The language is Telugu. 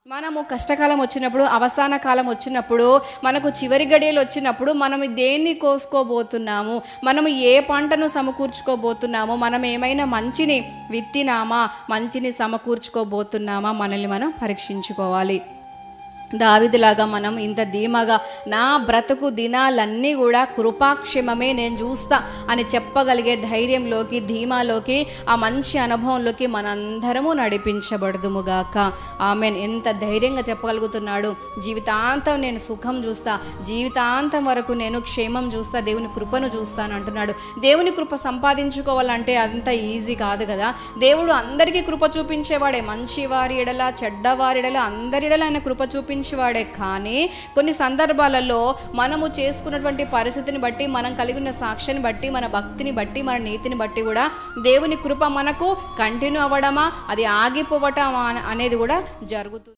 మనము కష్టకాలం వచ్చినప్పుడు, అవసాన కాలం వచ్చినప్పుడు, మనకు చివరి గడియలు వచ్చినప్పుడు మనం దేన్ని కోసుకోబోతున్నాము, మనము ఏ పంటను సమకూర్చుకోబోతున్నాము, మనం ఏమైనా మంచిని విత్తినామా, మంచిని సమకూర్చుకోబోతున్నామా, మనల్ని మనం పరీక్షించుకోవాలి. దావీదులాగా మనం ఇంత ధీమాగా నా బ్రతుకు దినాలన్నీ కూడా కృపాక్షేమమే నేను చూస్తా అని చెప్పగలిగే ధైర్యంలోకి, ధీమాలోకి, ఆ మంచి అనుభవంలోకి మనందరము నడిపించబడదుముగాక. ఆమెన్. ఎంత ధైర్యంగా చెప్పగలుగుతున్నాడు, జీవితాంతం నేను సుఖం చూస్తా, జీవితాంతం వరకు నేను క్షేమం చూస్తా, దేవుని కృపను చూస్తాను అంటున్నాడు. దేవుని కృప సంపాదించుకోవాలంటే అంత ఈజీ కాదు కదా. దేవుడు అందరికీ కృప చూపించేవాడే, మంచివారి ఎడల చెడ్డవారి ఎడల అందరి ఎడల ఆయన కృప చూపించేవాడే. కానీ కొన్ని సందర్భాలలో మనము చేసుకున్నటువంటి పరిస్థితిని బట్టి, మనం కలిగి ఉన్న సాక్ష్యాన్ని బట్టి, మన భక్తిని బట్టి, మన నీతిని బట్టి కూడా దేవుని కృప మనకు కంటిన్యూ అవ్వడమా, అది ఆగిపోవటమా అనేది కూడా జరుగుతుంది.